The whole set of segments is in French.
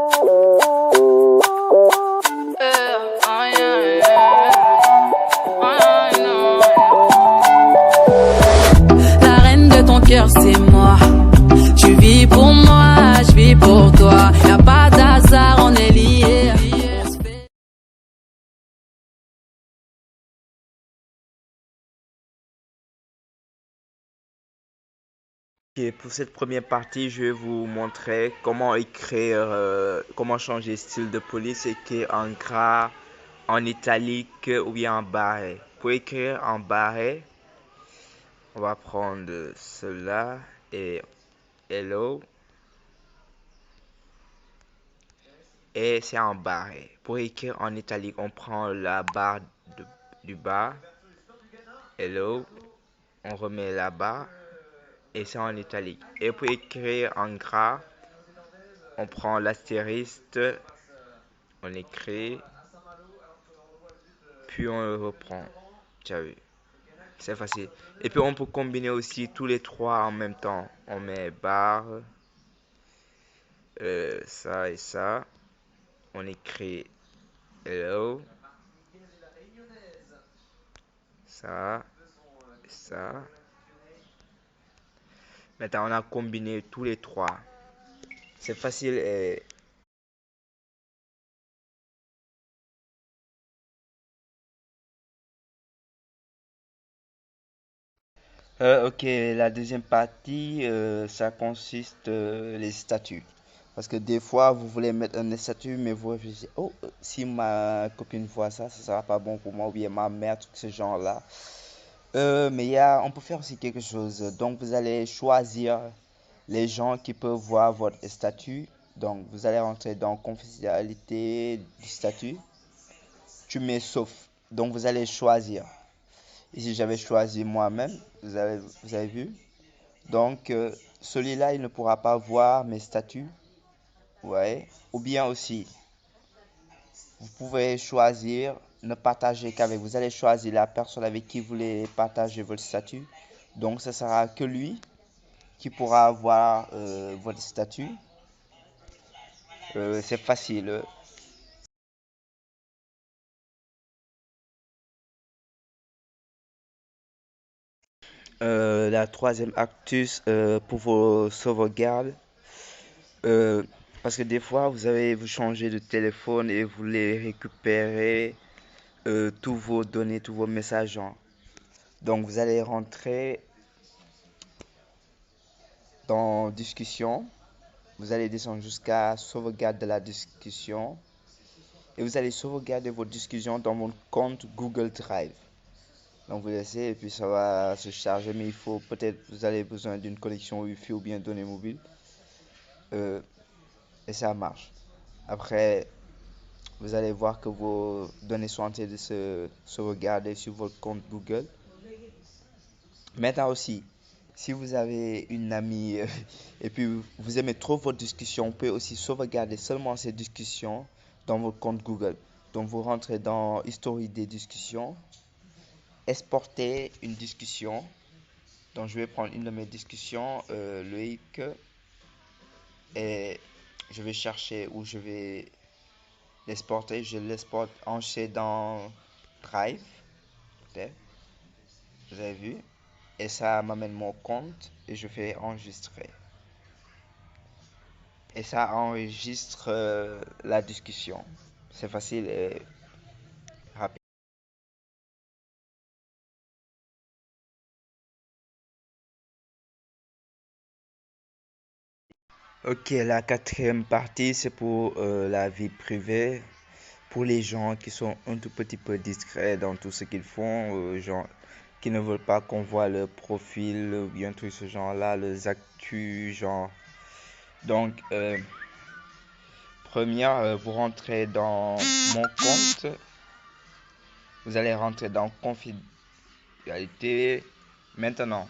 La reine de ton cœur, c'est moi. Tu vis pour moi, je vis pour toi. Y'a pas d'hasard, on est liés. Ok, pour cette première partie, je vais vous montrer comment écrire, comment changer style de police, écrire en gras, en italique ou bien en barré. Pour écrire en barré, on va prendre cela et hello et c'est en barré. Pour écrire en italique, on prend la barre du bas, hello, on remet la barre et c'est en italique. Et pour écrire en gras, on prend l'astérisque, on écrit, puis on le reprend. Tu as vu, c'est facile. Et puis on peut combiner aussi tous les trois en même temps. On met barre, ça et ça. On écrit hello, ça, ça. Maintenant on a combiné tous les trois. C'est facile et ok, la deuxième partie, ça consiste les statuts. Parce que des fois, vous voulez mettre un statut, mais vous réfléchissez, oh, si ma copine voit ça, ça sera pas bon pour moi, ou bien ma mère, tout ce genre-là. Mais on peut faire aussi quelque chose. Donc, vous allez choisir les gens qui peuvent voir votre statut. Donc, vous allez rentrer dans confidentialité du statut. Tu mets sauf. Donc, vous allez choisir. Ici, j'avais choisi moi-même. Vous avez vu? Donc, celui-là, il ne pourra pas voir mes statuts. Ouais. Ou bien aussi, vous pouvez choisir ne partager qu'avec. Vous allez choisir la personne avec qui vous voulez partager votre statut. Donc, ce sera que lui qui pourra avoir votre statut. C'est facile. La troisième actus pour vos sauvegardes. Euh, Parce que des fois, vous changez de téléphone et vous voulez récupérer tous vos données, tous vos messages. Donc, vous allez rentrer dans discussion. Vous allez descendre jusqu'à sauvegarde de la discussion. Et vous allez sauvegarder vos discussions dans mon compte Google Drive. Donc, vous laissez et puis ça va se charger. Mais il faut peut-être, vous avez besoin d'une connexion Wi-Fi ou bien données mobiles. Euh, et ça marche. Après, vous allez voir que vos données sont en train de se sauvegarder sur votre compte Google. Maintenant aussi, si vous avez une amie et puis vous aimez trop votre discussion, vous pouvez aussi sauvegarder seulement ces discussions dans votre compte Google. Donc vous rentrez dans historique des discussions, exporter une discussion. Donc je vais prendre une de mes discussions, Loïc, et je vais chercher où je vais l'exporter. Je l'exporte dans Drive. Ok. Vous avez vu? Et ça m'amène mon compte et je fais enregistrer. Et ça enregistre la discussion. C'est facile et rapide. Ok, la quatrième partie, c'est pour la vie privée. Pour les gens qui sont un tout petit peu discrets dans tout ce qu'ils font, genre, qui ne veulent pas qu'on voit leur profil ou bien tout ce genre-là, les actus, genre. Donc, première, vous rentrez dans mon compte. Vous allez rentrer dans confidentialité. Maintenant,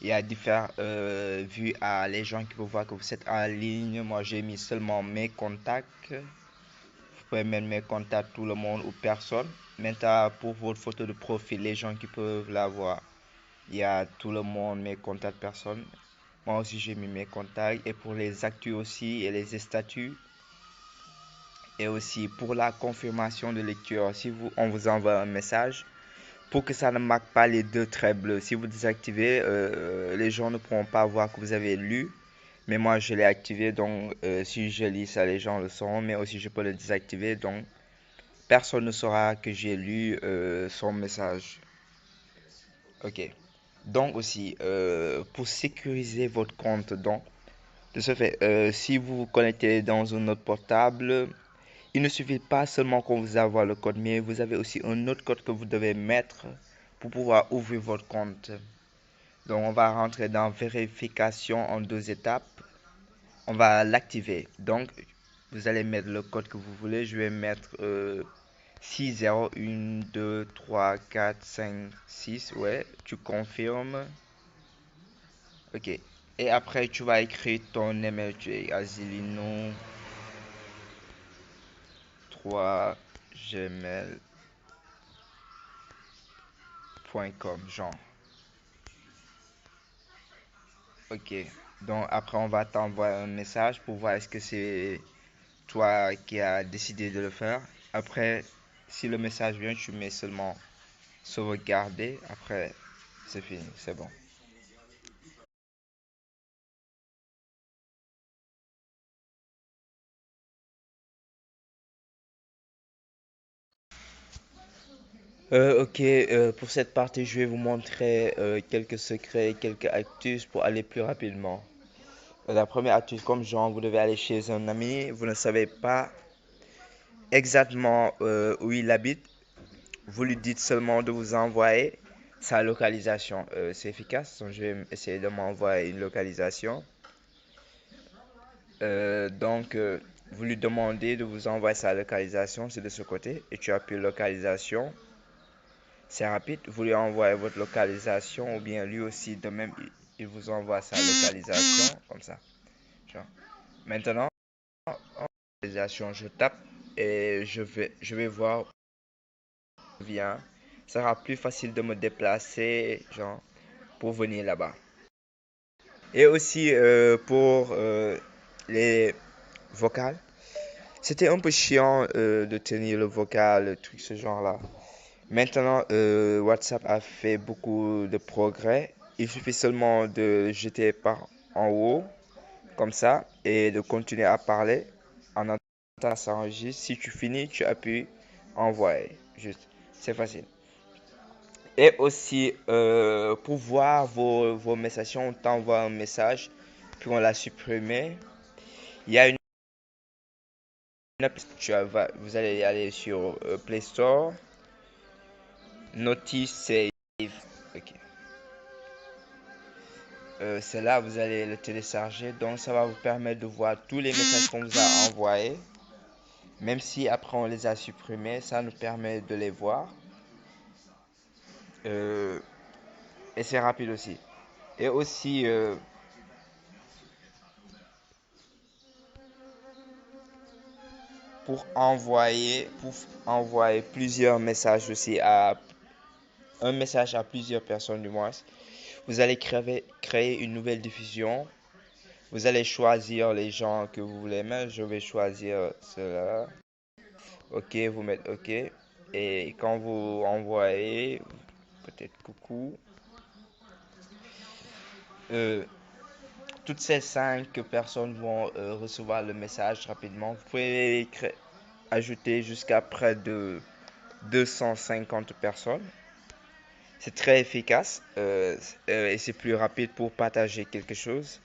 il y a différentes vues à les gens qui peuvent voir que vous êtes en ligne. Moi, j'ai mis seulement mes contacts. Vous pouvez mettre mes contacts, tout le monde ou personne. Maintenant, pour votre photo de profil, les gens qui peuvent la voir, il y a tout le monde, mes contacts, personne. Moi aussi, j'ai mis mes contacts. Et pour les actus aussi et les statuts, Et aussi pour la confirmation de lecture, si on vous envoie un message, pour que ça ne marque pas les deux traits bleus. Si vous désactivez, les gens ne pourront pas voir que vous avez lu. Mais moi, je l'ai activé, donc si je lis ça, les gens le sauront. Mais aussi, je peux le désactiver, donc personne ne saura que j'ai lu son message. Ok. Donc aussi, pour sécuriser votre compte, donc, de ce fait, si vous vous connectez dans un autre portable, il ne suffit pas seulement qu'on vous envoie le code, mais vous avez aussi un autre code que vous devez mettre pour pouvoir ouvrir votre compte. Donc, on va rentrer dans vérification en 2 étapes. On va l'activer. Donc, vous allez mettre le code que vous voulez. Je vais mettre 6 0 1 2 3 4 5 6. Ouais, tu confirmes. Ok. Et après, tu vas écrire ton email. Tu es asilino 3 gmail.com, genre. Ok. Donc, après, on va t'envoyer un message pour voir est-ce que c'est toi qui as décidé de le faire. Après, si le message vient, tu mets seulement sauvegarder. Après, c'est fini, c'est bon. Ok, pour cette partie, je vais vous montrer quelques secrets, quelques astuces pour aller plus rapidement. La première astuce, comme genre, vous devez aller chez un ami, vous ne savez pas exactement où il habite, vous lui dites seulement de vous envoyer sa localisation. C'est efficace, donc je vais essayer de m'envoyer une localisation. Donc, vous lui demandez de vous envoyer sa localisation, c'est de ce côté, et tu appuies localisation. C'est rapide, vous lui envoyez votre localisation, ou bien lui aussi, de même, il vous envoie sa localisation, comme ça. Genre. Maintenant, en localisation, je tape et je vais voir où il vient. Ça sera plus facile de me déplacer, genre, pour venir là-bas. Et aussi pour les vocales. C'était un peu chiant de tenir le vocal, le truc, ce genre-là. Maintenant, WhatsApp a fait beaucoup de progrès. Il suffit seulement de jeter par en haut, comme ça, et de continuer à parler. En attendant, ça s'enregistre. Si tu finis, tu appuies envoyer. Juste, c'est facile. Et aussi, pour voir vos messages, on t'envoie un message, puis on l'a supprimé. Il y a une app, vous allez aller sur Play Store, Notice Save. Ok. C'est là, vous allez le télécharger. Donc, ça va vous permettre de voir tous les messages qu'on vous a envoyés. Même si après on les a supprimés, ça nous permet de les voir. Euh, et c'est rapide aussi. Et aussi, pour envoyer plusieurs messages aussi un message à plusieurs personnes du moins, vous allez créer une nouvelle diffusion. Vous allez choisir les gens que vous voulez mettre. Je vais choisir cela. Ok, vous mettez ok. Et quand vous envoyez, peut-être coucou. Euh, toutes ces 5 personnes vont recevoir le message rapidement. Vous pouvez ajouter jusqu'à près de 250 personnes. C'est très efficace et c'est plus rapide pour partager quelque chose.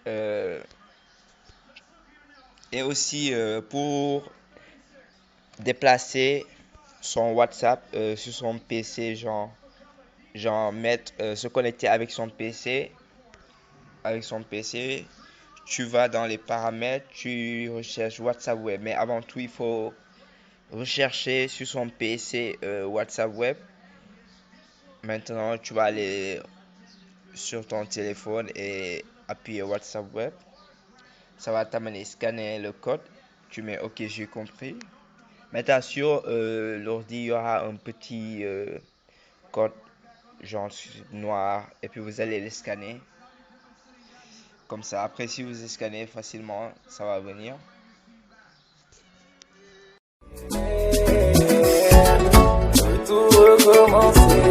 Euh, et aussi pour déplacer son WhatsApp sur son PC, genre mettre, se connecter avec son PC. Tu vas dans les paramètres, tu recherches WhatsApp Web. Mais avant tout, il faut rechercher sur son PC WhatsApp Web. Maintenant, tu vas aller sur ton téléphone et appuyer WhatsApp Web. Ça va t'amener scanner le code. Tu mets OK, j'ai compris. Maintenant, sur l'ordi, il y aura un petit code genre noir et puis vous allez le scanner. Comme ça, après, si vous scannez facilement, ça va venir. commencer.